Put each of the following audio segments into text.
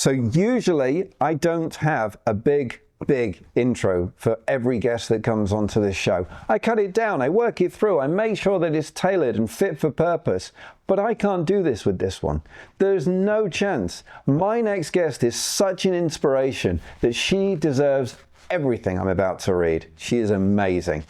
So usually I don't have a big intro for every guest that comes onto this show. I cut it down, I work it through, I make sure that it's tailored and fit for purpose. But I can't do this with this one. There's no chance. My next guest is such an inspiration that she deserves everything I'm about to read. She is amazing.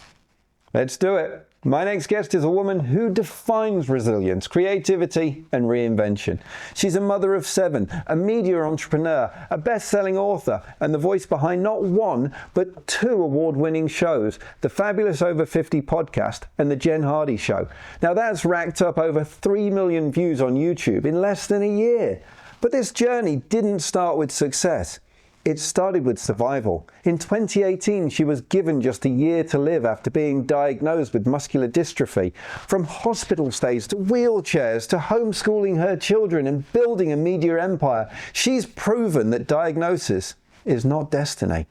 Let's do it. My next guest is a woman who defines resilience, creativity, and reinvention. She's a mother of 7, a media entrepreneur, a best-selling author, and the voice behind not 1, but 2 award-winning shows, the Fabulous Over 50 podcast and the Jen Hardy Show. Now that's racked up over 3 million views on YouTube in less than a year. But this journey didn't start with success. It started with survival. In 2018, she was given just a year to live after being diagnosed with muscular dystrophy. From hospital stays to wheelchairs to homeschooling her children and building a media empire, she's proven that diagnosis is not destiny.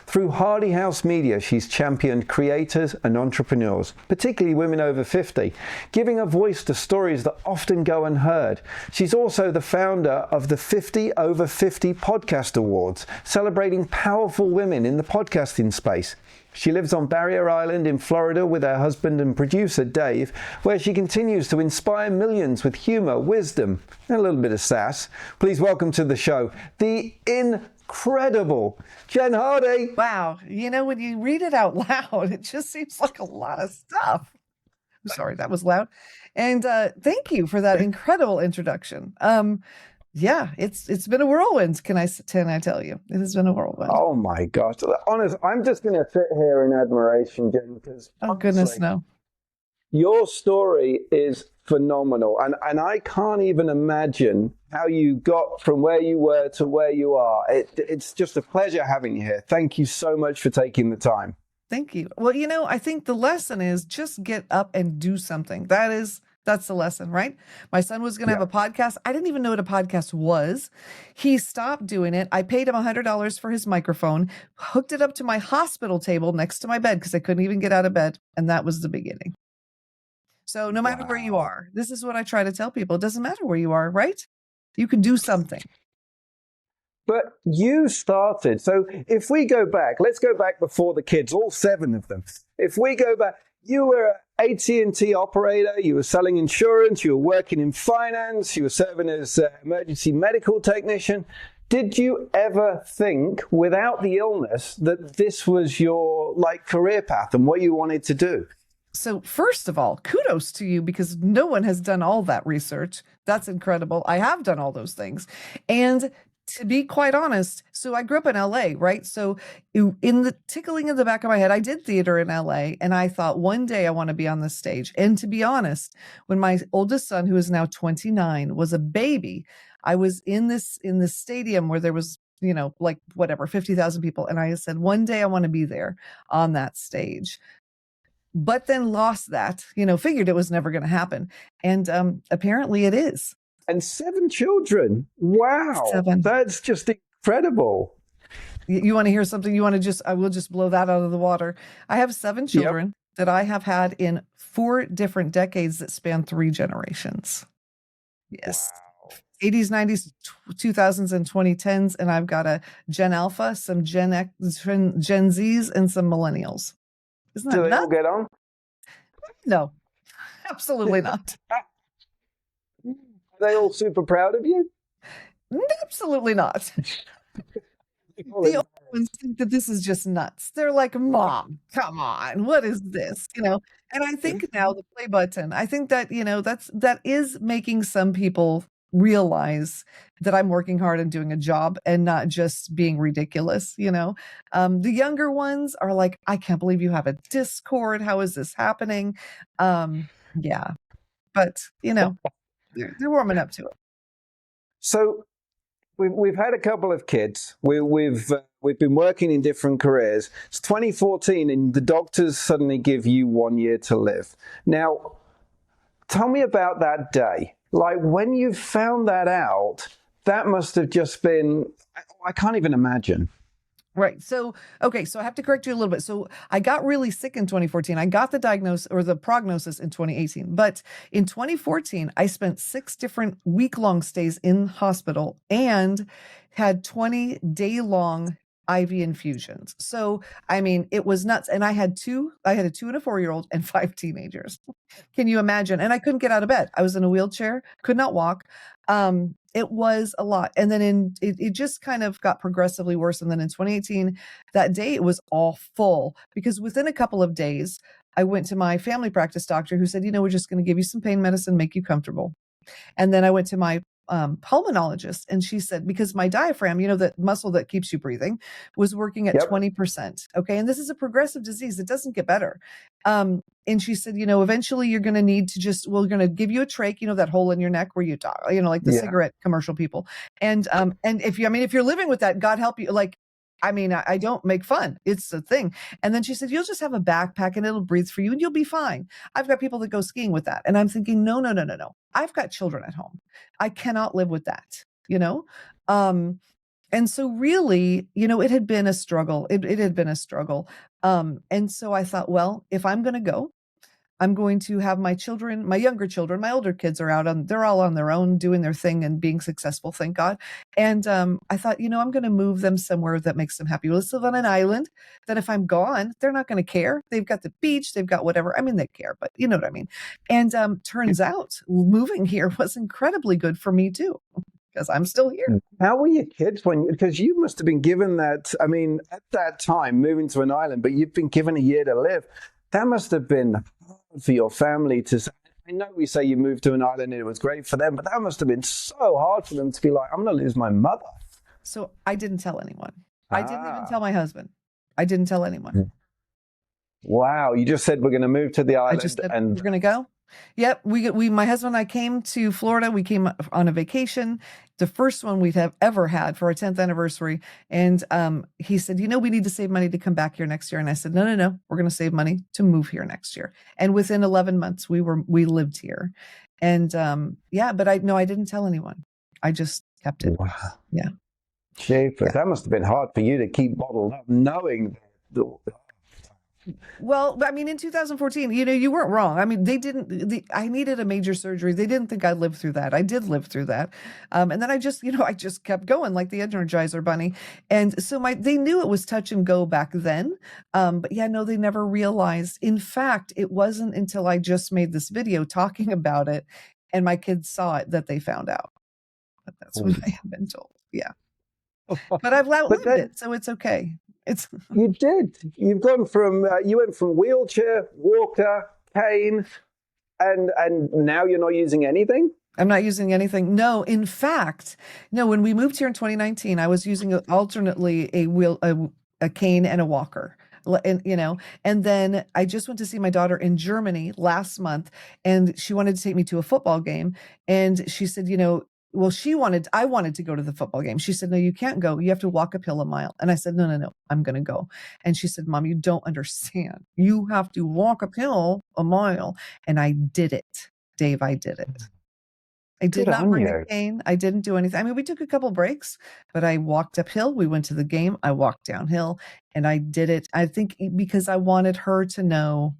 Through Hardy House Media, she's championed creators and entrepreneurs, particularly women over 50, giving a voice to stories that often go unheard. She's also the founder of the 50 Over 50 Podcast Awards, celebrating powerful women in the podcasting space. She lives on Barrier Island in Florida with her husband and producer Dave, where she continues to inspire millions with humor, wisdom, and a little bit of sass. Please welcome to the show, the incredible Jen Hardy. Wow. You know, when you read it out loud, it just seems like a lot of stuff. I'm sorry, that was loud. And thank you for that incredible introduction. Yeah, it's been a whirlwind. Can I tell you? It has been a whirlwind. Oh my gosh. Honest, I'm just going to sit here in admiration, Jen, because goodness, no. Your story is phenomenal. And I can't even imagine how you got from where you were to where you are. It's just a pleasure having you here. Thank you so much for taking the time. Thank you. Well, you know, I think the lesson is just get up and do something. That's the lesson, right? My son was going to have a podcast. I didn't even know what a podcast was. He stopped doing it. I paid him $100 for his microphone, hooked it up to my hospital table next to my bed because I couldn't even get out of bed. And that was the beginning. So no matter where you are, this is what I try to tell people. It doesn't matter where you are, right? You can do something. But you started. So if we go back, let's go back before the kids, all 7 of them. If we go back, you were an AT&T operator, you were selling insurance, you were working in finance, you were serving as an emergency medical technician. Did you ever think, without the illness, that this was your career path and what you wanted to do? So first of all, kudos to you because no one has done all that research. That's incredible. I have done all those things. And to be quite honest, so I grew up in LA, right? So in the tickling in the back of my head, I did theater in LA and I thought one day I want to be on the stage. And to be honest, when my oldest son, who is now 29, was a baby, I was in this stadium where there was, 50,000 people. And I said, one day I want to be there on that stage. But then lost that, figured it was never going to happen. And apparently it is. And 7 children. Wow. 7. That's just incredible. You want to hear something? I will just blow that out of the water. I have 7 children that I have had in 4 different decades that span 3 generations. Yes. Wow. 80s, 90s, 2000s, and 2010s. And I've got a Gen Alpha, some Gen X, Gen Zs, and some millennials. Isn't that Do they nuts? all get on? No, absolutely not. Are they all super proud of you? Absolutely not. The old ones think that this is just nuts. They're like, Mom, come on, what is this? And I think now the play button, I think that, that is making some people realize that I'm working hard and doing a job and not just being ridiculous. The younger ones are like, I can't believe you have a Discord. How is this happening? Yeah, but they're warming up to it. So we've had a couple of kids. We've been working in different careers. It's 2014 and the doctors suddenly give you 1 year to live. Now, tell me about that day. When you found that out, that must have just been, I can't even imagine. Right. So, okay. So I have to correct you a little bit. So I got really sick in 2014. I got the diagnosis or the prognosis in 2018. But in 2014, I spent 6 different week-long stays in hospital and had 20 day-long IV infusions. So, I mean, it was nuts. And I had a 2 and a 4-year-old and 5 teenagers. Can you imagine? And I couldn't get out of bed. I was in a wheelchair, could not walk. It was a lot. And then it just kind of got progressively worse. And then in 2018, that day it was all full, because within a couple of days, I went to my family practice doctor, who said, we're just going to give you some pain medicine, make you comfortable. And then I went to my pulmonologist, and she said, because my diaphragm, that muscle that keeps you breathing, was working at 20%. Okay. And this is a progressive disease. It doesn't get better. And she said, eventually you're going to need to we're going to give you a trach, that hole in your neck where you talk, like the cigarette commercial people. And if you're living with that, God help you. I don't make fun. It's a thing. And then she said, you'll just have a backpack and it'll breathe for you and you'll be fine. I've got people that go skiing with that. And I'm thinking, no. I've got children at home. I cannot live with that, And so really, it had been a struggle. It had been a struggle. And so I thought, well, if I'm going to go, I'm going to have my children, my younger children, my older kids are they're all on their own doing their thing and being successful, thank God. And I thought, I'm going to move them somewhere that makes them happy. Let's live on an island that if I'm gone, they're not going to care. They've got the beach, they've got whatever. I mean, they care, but you know what I mean? And turns out moving here was incredibly good for me too, because I'm still here. How were your kids because you must have been given that, at that time, moving to an island, but you've been given a year to live. That must have been hard for your family to say. I know we say you moved to an island and it was great for them, but that must have been so hard for them to be like, I'm going to lose my mother. So I didn't tell anyone. I didn't even tell my husband. I didn't tell anyone. Wow. You just said we're going to move to the island. I just said, we're going to go. Yep. My husband and I came to Florida. We came on a vacation, the first one we'd have ever had for our 10th anniversary. And he said, we need to save money to come back here next year. And I said, no. We're going to save money to move here next year. And within 11 months, we lived here. And but I didn't tell anyone. I just kept it. Wow. Yeah. Jeepers, that must have been hard for you to keep bottled up, knowing Well, in 2014, you weren't wrong. I needed a major surgery. They didn't think I'd live through that. I did live through that. And then I just kept going like the Energizer Bunny. And so they knew it was touch and go back then. But they never realized. In fact, it wasn't until I just made this video talking about it and my kids saw it that they found out. But that's what I have been told. Yeah. But I've outlived it, so it's okay. You did. You went from wheelchair, walker, cane, and now you're not using anything? I'm not using anything. No, in fact, no. When we moved here in 2019, I was using alternately a cane and a walker. And then I just went to see my daughter in Germany last month, and she wanted to take me to a football game, and she said, I wanted to go to the football game. She said, no, you can't go. You have to walk uphill a mile. And I said, no, I'm going to go. And she said, Mom, you don't understand. You have to walk uphill a mile. And I did it, Dave. I did it. I did not bring a cane. I didn't do anything. We took a couple breaks, but I walked uphill. We went to the game. I walked downhill, and I did it. I think because I wanted her to know,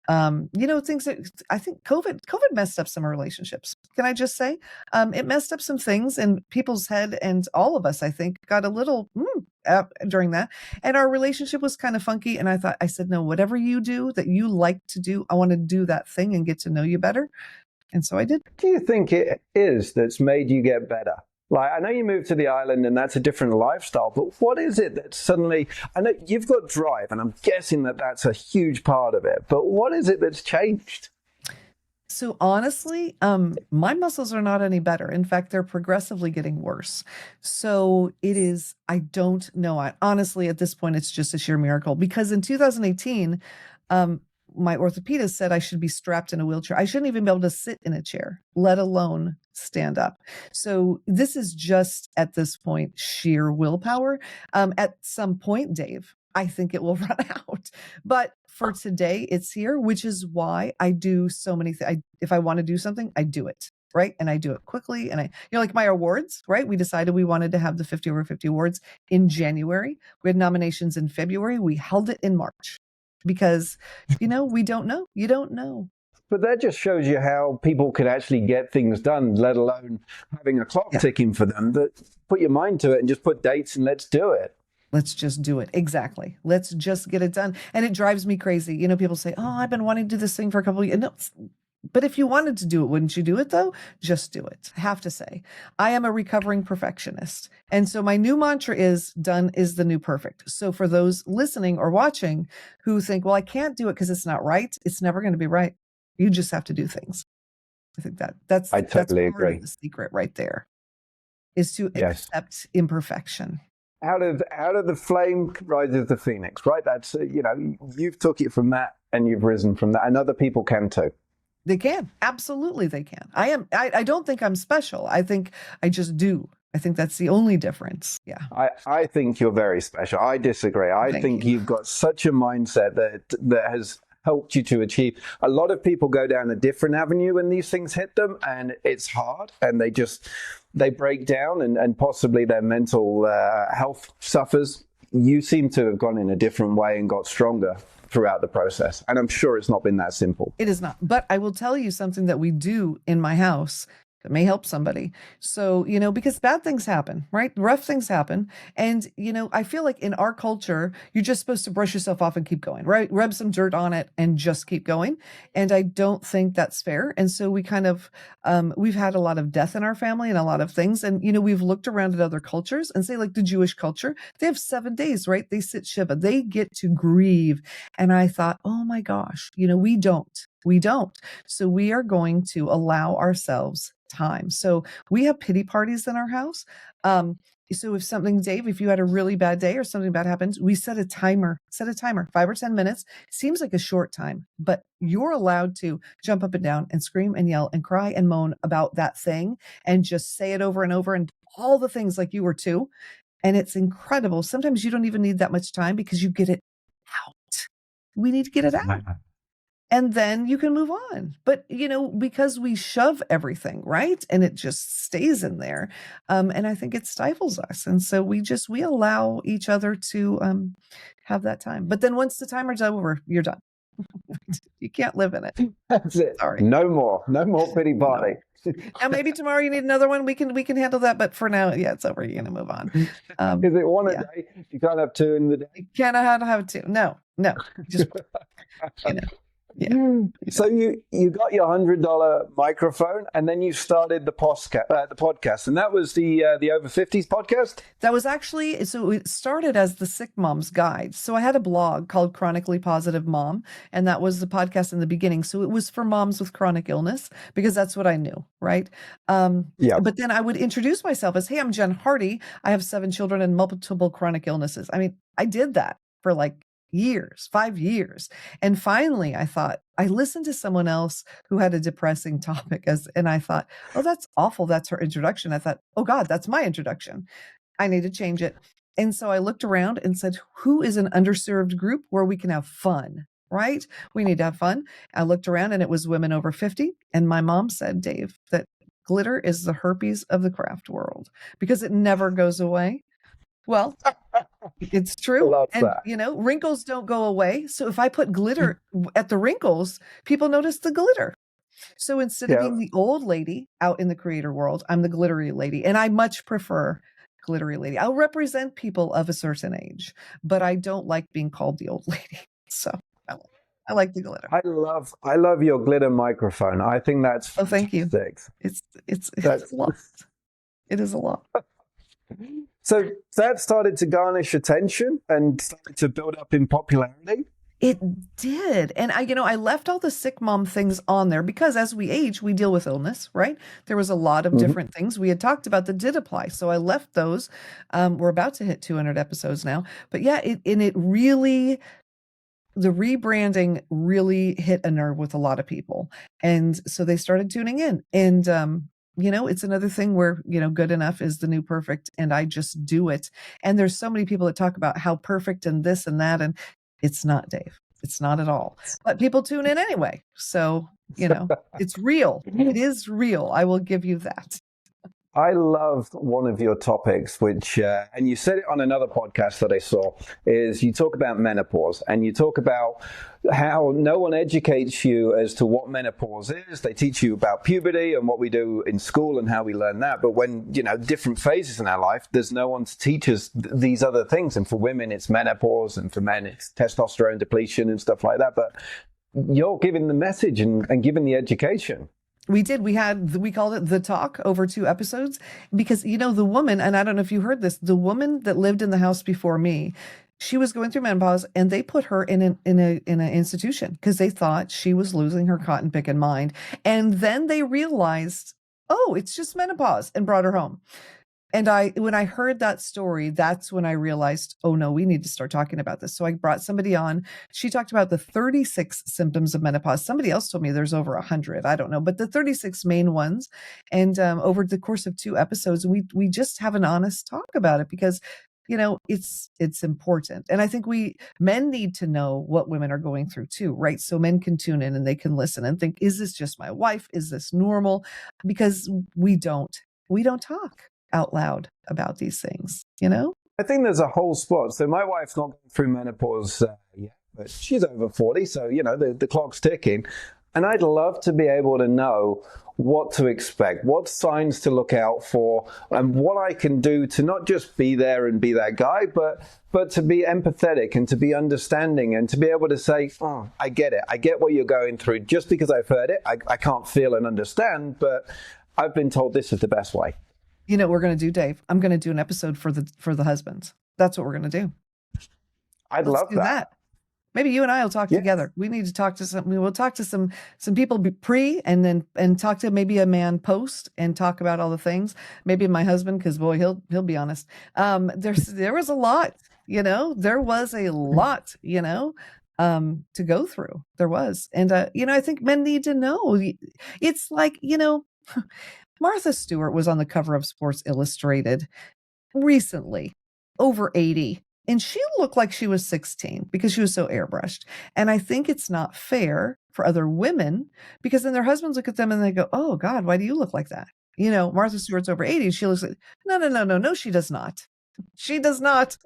things that I think COVID messed up some relationships. Can I just say, it messed up some things in people's head, and all of us, I think, got a little during that. And our relationship was kind of funky. And I said, no, whatever you do that you like to do, I want to do that thing and get to know you better. And so I did. Do you think it is that's made you get better? Like, I know you moved to the island and that's a different lifestyle, but what is it that suddenly, I know you've got drive and I'm guessing that that's a huge part of it, but what is it that's changed? So honestly, my muscles are not any better. In fact, they're progressively getting worse. So I don't know. Honestly, at this point, it's just a sheer miracle, because in 2018, my orthopedist said I should be strapped in a wheelchair. I shouldn't even be able to sit in a chair, let alone stand up. So this is just at this point sheer willpower. At some point, Dave, I think it will run out. But for today, it's here, which is why I do so many things. If I want to do something, I do it. Right. And I do it quickly. And like my awards, right? We decided we wanted to have the 50 over 50 awards in January. We had nominations in February. We held it in March. Because, we don't know. You don't know. But that just shows you how people could actually get things done, let alone having a clock Yeah. ticking for them. That put your mind to it and just put dates and let's do it. Let's just do it. Exactly. Let's just get it done. And it drives me crazy. People say, "Oh, I've been wanting to do this thing for a couple of years." No, but if you wanted to do it, wouldn't you do it though? Just do it. I have to say, I am a recovering perfectionist. And so my new mantra is done is the new perfect. So for those listening or watching who think, well, I can't do it because it's not right, it's never going to be right. You just have to do things. I think that's I totally part agree. of the secret right there, is to Yes. accept imperfection. Out of the flame rises the phoenix, right? That's, you've took it from that and you've risen from that, and other people can too. They can. Absolutely they can. I don't think I'm special. I think I just do. I think that's the only difference. Yeah. I think you're very special. I disagree. I think you've got such a mindset that has helped you to achieve. A lot of people go down a different avenue when these things hit them, and it's hard, and they break down, and possibly their mental health suffers. You seem to have gone in a different way and got stronger throughout the process. And I'm sure it's not been that simple. It is not. But I will tell you something that we do in my house that may help somebody. So, because bad things happen, right? Rough things happen. And, I feel like in our culture, you're just supposed to brush yourself off and keep going, right? Rub some dirt on it and just keep going. And I don't think that's fair. And so we kind of, we've had a lot of death in our family and a lot of things. And, we've looked around at other cultures and say, like the Jewish culture, they have 7 days, right? They sit Shiva, they get to grieve. And I thought, oh my gosh, we don't. We don't. So we are going to allow ourselves time. So we have pity parties in our house. So Dave, if you had a really bad day or something bad happens, we set a timer, 5 or 10 minutes. Seems like a short time, but you're allowed to jump up and down and scream and yell and cry and moan about that thing and just say it over and over and all the things like you were too. And it's incredible. Sometimes you don't even need that much time because you get it out. We need to get it out. And then you can move on. But, because we shove everything, right? And it just stays in there. And I think it stifles us. And so we allow each other to have that time. But then once the timer's over, you're done. You can't live in it. That's it. Sorry. No more pity party. No. Now maybe tomorrow you need another one. We can handle that. But for now, yeah, it's over. You're going to move on. Is it one a day? You can't have 2 in the day. You can't have 2. No. Just, Yeah. So you got your $100 microphone, and then you started the podcast, and that was the Over 50s podcast. That was actually, so it started as the Sick Mom's Guide. So I had a blog called Chronically Positive Mom, and that was the podcast in the beginning. So it was for moms with chronic illness because that's what I knew, right? Yeah. But then I would introduce myself as, hey, I'm Jen Hardy. I have 7 children and multiple chronic illnesses. I mean, I did that for like 5 years. And finally, I thought, I listened to someone else who had a depressing topic and I thought, oh, that's awful. That's her introduction. I thought, oh God, that's my introduction. I need to change it. And so I looked around and said, who is an underserved group where we can have fun, right? We need to have fun. I looked around and it was women over 50. And my mom said, Dave, that glitter is the herpes of the craft world because it never goes away. Well, it's true. Love and, that. Wrinkles don't go away. So if I put glitter at the wrinkles, people notice the glitter. So instead of being the old lady out in the creator world, I'm the glittery lady. And I much prefer glittery lady. I'll represent people of a certain age, but I don't like being called the old lady. So I like the glitter. I love your glitter microphone. I think that's fantastic. Oh, thank you. It's a lot. It is a lot. So that started to garnish attention and started to build up in popularity. It did. And I left all the sick mom things on there because as we age, we deal with illness, right? There was a lot of different things we had talked about that did apply. So I left those. We're about to hit 200 episodes now. But yeah, the rebranding really hit a nerve with a lot of people. And so they started tuning in. And it's another thing where, good enough is the new perfect and I just do it. And there's so many people that talk about how perfect and this and that. And it's not, Dave. It's not at all. But people tune in anyway. So, it's real. It is real. I will give you that. I loved one of your topics, which, and you said it on another podcast that I saw, is you talk about menopause and you talk about how no one educates you as to what menopause is. They teach you about puberty and what we do in school and how we learn that. But when, different phases in our life, there's no one to teach us these other things. And for women, it's menopause, and for men, it's testosterone depletion and stuff like that. But you're giving the message and giving the education. We did. We called it The Talk over 2 episodes because, the woman, and I don't know if you heard this, the woman that lived in the house before me, she was going through menopause and they put her in an institution because they thought she was losing her cotton picking mind. And then they realized, oh, it's just menopause, and brought her home. And when I heard that story, that's when I realized, oh no, we need to start talking about this. So I brought somebody on. She talked about the 36 symptoms of menopause. Somebody else told me there's over 100. I don't know, but the 36 main ones. And over the course of 2 episodes, we just have an honest talk about it because, it's important. And I think men need to know what women are going through too, right? So men can tune in and they can listen and think, is this just my wife? Is this normal? Because we don't talk out loud about these things, I think there's a whole spot. So my wife's not going through menopause yet, but she's over 40. So, the clock's ticking. And I'd love to be able to know what to expect, what signs to look out for, and what I can do to not just be there and be that guy, but to be empathetic and to be understanding and to be able to say, oh, I get it. I get what you're going through. Just because I've heard it, I can't feel and understand, but I've been told this is the best way. You know what we're going to do, Dave? I'm going to do an episode for the husbands. That's what we're going to do. Let's love do that. Maybe you and I will talk together. We need to talk to we'll talk to some people pre and talk to maybe a man post and talk about all the things. Maybe my husband, because boy, he'll be honest. There was a lot, there was a lot, to go through. There was. And, I think men need to know. It's like, Martha Stewart was on the cover of Sports Illustrated recently, over 80, and she looked like she was 16 because she was so airbrushed. And I think it's not fair for other women because then their husbands look at them and they go, oh God, why do you look like that? Martha Stewart's over 80 and she looks like, no, she does not. She does not.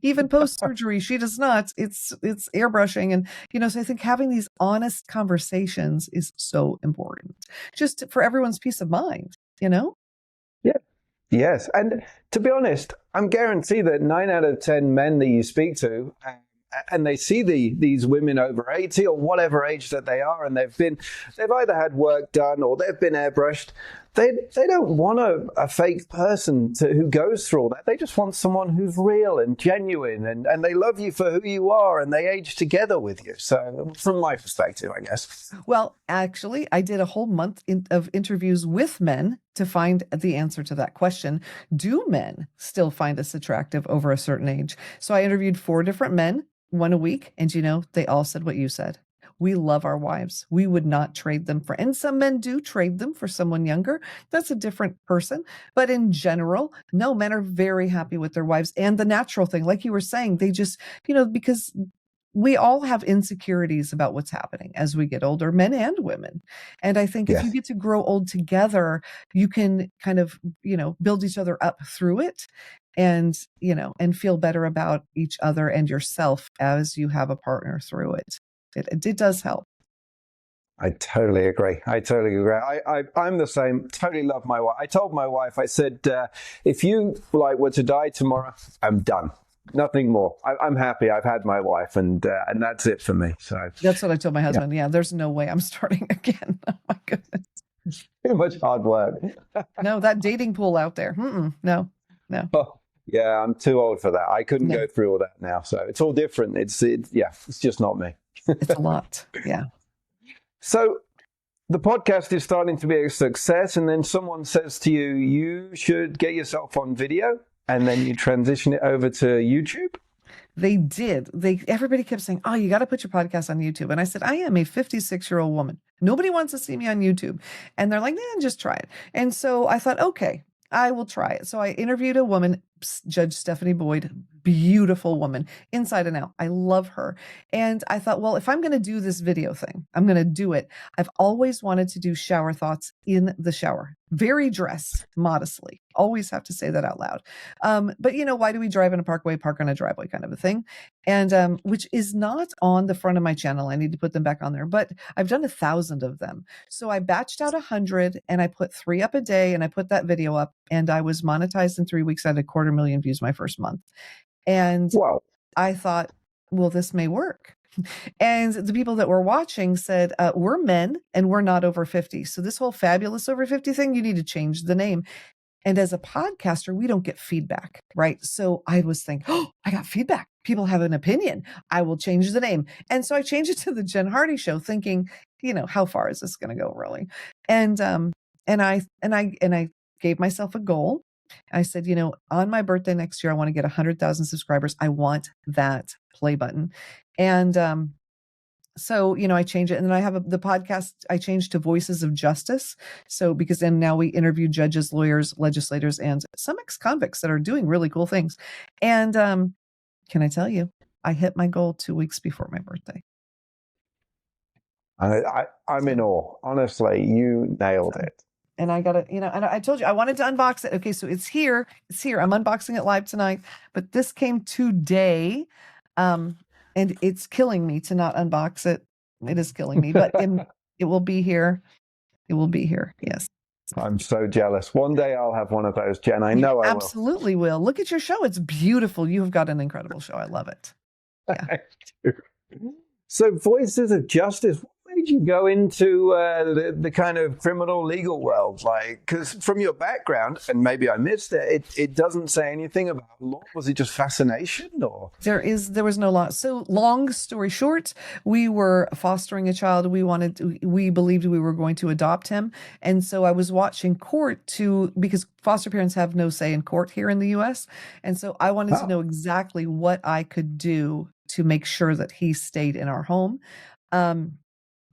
Even post-surgery, she does not. It's airbrushing. And, so I think having these honest conversations is so important just for everyone's peace of mind, Yeah. Yes. And to be honest, I'm guaranteed that 9 out of 10 men that you speak to, and they see these women over 80 or whatever age that they are, and they've either had work done or they've been airbrushed. They don't want a fake person who goes through all that. They just want someone who's real and genuine, and they love you for who you are, and they age together with you. So from my perspective, I guess. Well, actually, I did a whole month of interviews with men to find the answer to that question. Do men still find us attractive over a certain age? So I interviewed 4 different men, 1 a week, and they all said what you said. We love our wives. We would not trade them for, and some men do trade them for someone younger. That's a different person. But in general, no, men are very happy with their wives. And the natural thing, like you were saying, they just, because we all have insecurities about what's happening as we get older, men and women. And I think if you get to grow old together, you can kind of, build each other up through it and, and feel better about each other and yourself as you have a partner through it. It does help. I totally agree. I'm the same. Totally love my wife. I told my wife, I said, if you were to die tomorrow, I'm done. Nothing more. I'm happy. I've had my wife, and that's it for me. So that's what I told my husband. Yeah, there's no way I'm starting again. Oh my goodness. Too much hard work. No, that dating pool out there. No. Oh, yeah, I'm too old for that. I couldn't go through all that now. So it's all different. It's just not me. It's a lot. Yeah. So the podcast is starting to be a success, and then someone says to you, you should get yourself on video, and then you transition it over to YouTube. They did. Everybody kept saying, oh, you got to put your podcast on YouTube. And I said, I am a 56-year-old woman. Nobody wants to see me on YouTube. And they're like, just try it. And so I thought, okay, I will try it. So I interviewed a woman, Judge Stephanie Boyd, beautiful woman, inside and out. I love her. And I thought, well, if I'm going to do this video thing, I'm going to do it. I've always wanted to do shower thoughts in the shower. very dressed modestly. Always have to say that out loud. But why do we drive in a parkway, park on a driveway kind of a thing? And which is not on the front of my channel. I need to put them back on there, but I've done 1,000 of them. So I batched out 100 and I put 3 up a day and I put that video up and I was monetized in 3 weeks. I had 250,000 views my first month. And Wow. I thought, well, this may work. And the people that were watching said, we're men and we're not over 50. So this whole fabulous over 50 thing, you need to change the name. And as a podcaster, we don't get feedback, right? So I was thinking, oh, I got feedback. People have an opinion. I will change the name. And so I changed it to the Jen Hardy Show, thinking, how far is this going to go, really? And I gave myself a goal. I said, on my birthday next year, I want to get 100,000 subscribers. I want that play button. And so, I change it. And then I have the podcast, I changed to Voices of Justice. So, because then now we interview judges, lawyers, legislators, and some ex-convicts that are doing really cool things. And can I tell you, I hit my goal 2 weeks before my birthday. I'm in awe. Honestly, you nailed it. And I got to, and I told you, I wanted to unbox it. Okay, so it's here. It's here. I'm unboxing it live tonight. But this came today. And it's killing me to not unbox it. It is killing me, but it will be here. It will be here. Yes. I'm so jealous. One day I'll have one of those, Jen. I know I will. Absolutely will. Look at your show. It's beautiful. You've got an incredible show. I love it. Yeah. So Voices of Justice, why did you go into the kind of criminal legal world? Because from your background, and maybe I missed it doesn't say anything about law. Was it just fascination, or? There was no law. So long story short, we were fostering a child. We believed we were going to adopt him. And so I was watching court because foster parents have no say in court here in the US. And so I wanted to know exactly what I could do to make sure that he stayed in our home.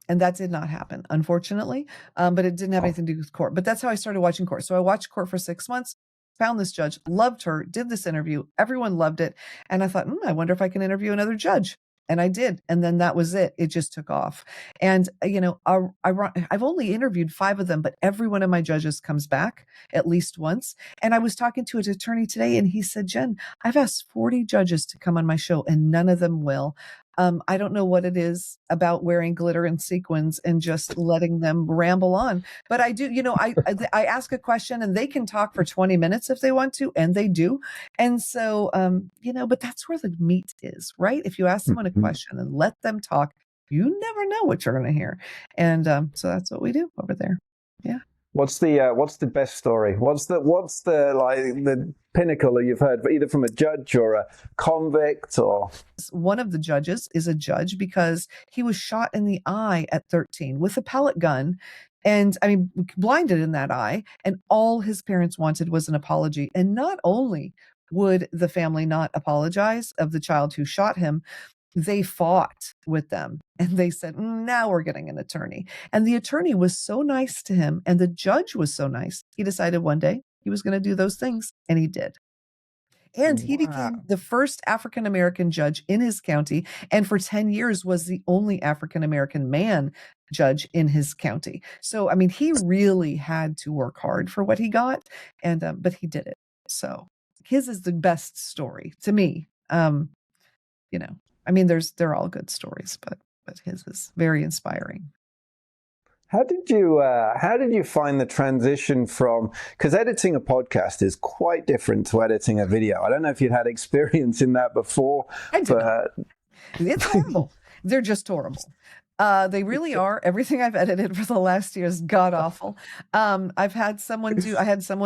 And that did not happen, unfortunately. But it didn't have anything to do with court. But that's how I started watching court. So I watched court for 6 months, found this judge, loved her, did this interview. Everyone loved it. And I thought, I wonder if I can interview another judge. And I did. And then that was it. It just took off. And, I've only interviewed 5 of them, but every one of my judges comes back at least once. And I was talking to an attorney today and he said, Jen, I've asked 40 judges to come on my show and none of them will. I don't know what it is about wearing glitter and sequins and just letting them ramble on. But I do, I ask a question and they can talk for 20 minutes if they want to, and they do. And so, but that's where the meat is, right? If you ask someone a question and let them talk, you never know what you're going to hear. And so that's what we do over there. Yeah. What's the best story? What's the pinnacle that you've heard, either from a judge or a convict? Or one of the judges is a judge because he was shot in the eye at 13 with a pellet gun, and blinded in that eye. And all his parents wanted was an apology. And not only would the family not apologize of the child who shot him, they fought with them and they said, now we're getting an attorney. And the attorney was so nice to him and the judge was so nice. He decided one day he was going to do those things, and he did. And he became the first African-American judge in his county. And for 10 years was the only African-American man judge in his county. So, he really had to work hard for what he got, and but he did it. So his is the best story to me. They're all good stories, but his is very inspiring. How did you find the transition from, because editing a podcast is quite different to editing a video. I don't know if you'd had experience in that before. I did not. It's horrible. They're just horrible. They really are. Everything I've edited for the last year is god awful. I had someone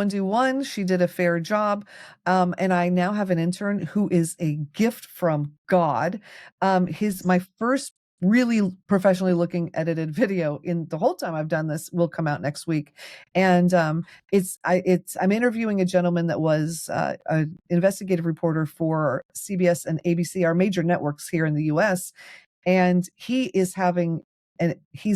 do one. She did a fair job. And I now have an intern who is a gift from God. My first really professionally looking edited video in the whole time I've done this will come out next week. And I'm interviewing a gentleman that was an investigative reporter for CBS and ABC, our major networks here in the US. And he's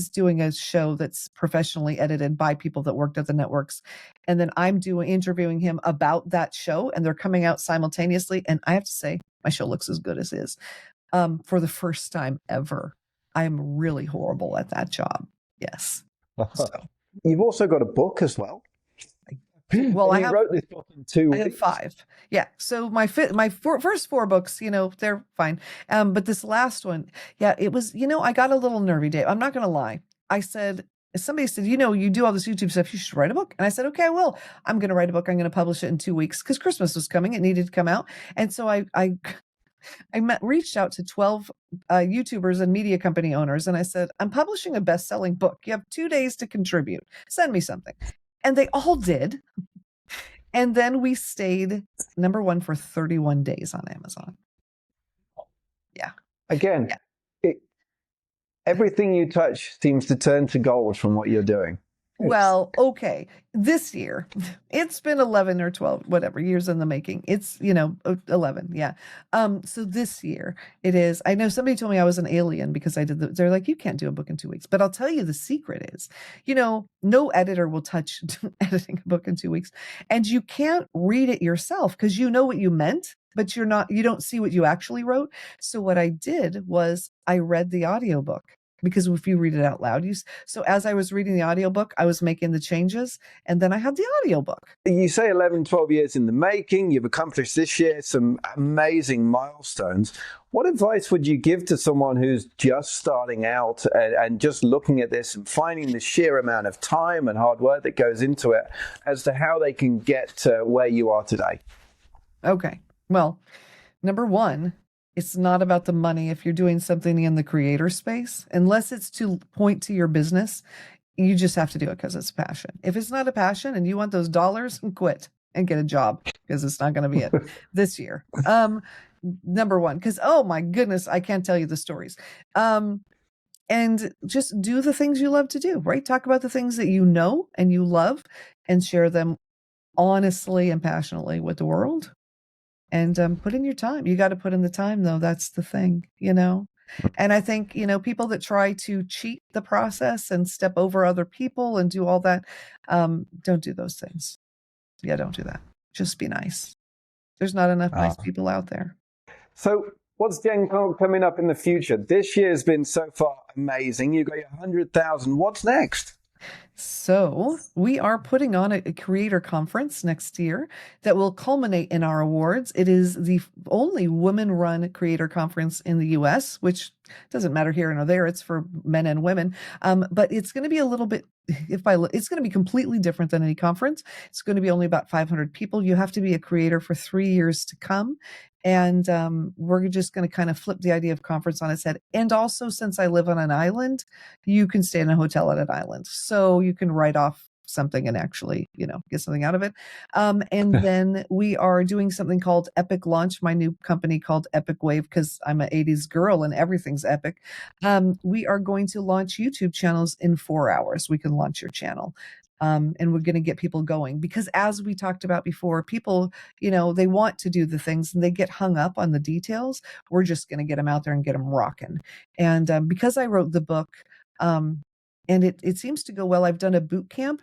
doing a show that's professionally edited by people that worked at the networks. And then I'm interviewing him about that show, and they're coming out simultaneously. And I have to say, my show looks as good as his. For the first time ever. I'm really horrible at that job. Yes. So. You've also got a book as well. Well, And you wrote this book in 2 weeks. I have 5. Yeah. So first 4 books, they're fine. But this last one, yeah, it was, I got a little nervy, Dave. I'm not going to lie. Somebody said, you do all this YouTube stuff. You should write a book. And I said, okay, I will. I'm going to write a book. I'm going to publish it in 2 weeks because Christmas was coming. It needed to come out. And so reached out to 12 YouTubers and media company owners. And I said, I'm publishing a best-selling book. You have 2 days to contribute. Send me something. And they all did. And then we stayed number 1 for 31 days on Amazon. Yeah. Again, everything you touch seems to turn to gold from what you're doing. Well, okay. This year, it's been 11 or 12, whatever, years in the making. It's, 11. Yeah. So this year it is, I know somebody told me I was an alien because they're like, you can't do a book in 2 weeks, but I'll tell you the secret is, no editor will touch editing a book in 2 weeks, and you can't read it yourself because you know what you meant, but you don't see what you actually wrote. So what I did was I read the audiobook. Because if you read it out loud, so as I was reading the audiobook, I was making the changes, and then I had the audiobook. You say 11, 12 years in the making. You've accomplished this year some amazing milestones. What advice would you give to someone who's just starting out and just looking at this and finding the sheer amount of time and hard work that goes into it as to how they can get to where you are today? Okay. Well, number 1, it's not about the money if you're doing something in the creator space, unless it's to point to your business. You just have to do it because it's a passion. If it's not a passion and you want those dollars, quit and get a job because it's not going to be it this year. Number 1, because, oh my goodness, I can't tell you the stories. And just do the things you love to do, right? Talk about the things that you know and you love and share them honestly and passionately with the world. And put in your time. You got to put in the time, though. That's the thing, And I think, people that try to cheat the process and step over other people and do all that, don't do those things. Yeah, don't do that. Just be nice. There's not enough nice people out there. So what's Jen coming up in the future? This year's been so far amazing. You got your 100,000. What's next? So we are putting on a creator conference next year that will culminate in our awards. It is the only women-run creator conference in the U.S., which doesn't matter here nor there. It's for men and women. But it's going to be a little bit, it's going to be completely different than any conference. It's going to be only about 500 people. You have to be a creator for 3 years to come. And we're just going to kind of flip the idea of conference on its head. And also, since I live on an island, you can stay in a hotel at an island. So you can write off something and actually, get something out of it. And then we are doing something called Epic Launch, my new company called Epic Wave, because I'm an 80s girl and everything's epic. We are going to launch YouTube channels in 4 hours. We can launch your channel. And we're going to get people going because, as we talked about before, people, they want to do the things and they get hung up on the details. We're just going to get them out there and get them rocking. And because I wrote the book, and it seems to go well. I've done a boot camp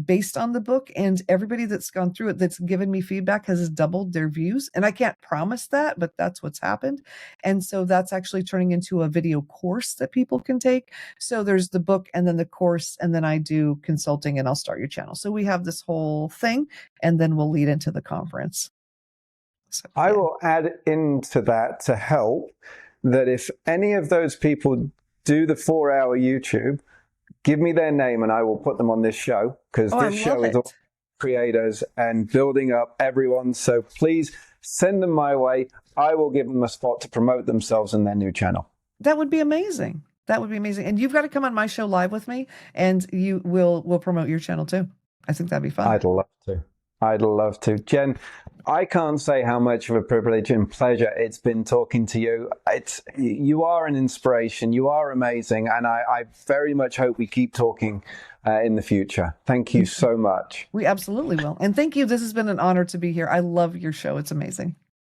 based on the book, and everybody that's gone through it that's given me feedback has doubled their views. And I can't promise that, but that's what's happened. And so that's actually turning into a video course that people can take. So there's the book and then the course, and then I do consulting and I'll start your channel. So we have this whole thing, and then we'll lead into the conference. So, yeah. I will add into that to help that if any of those people do the 4-hour YouTube, give me their name and I will put them on this show, because this show is all creators and building up everyone. So please send them my way. I will give them a spot to promote themselves in their new channel. That would be amazing. That would be amazing. And you've got to come on my show live with me, and we'll promote your channel too. I think that'd be fun. I'd love to. I'd love to. Jen, I can't say how much of a privilege and pleasure it's been talking to you. You are an inspiration. You are amazing. And I very much hope we keep talking in the future. Thank you so much. We absolutely will. And thank you. This has been an honor to be here. I love your show. It's amazing.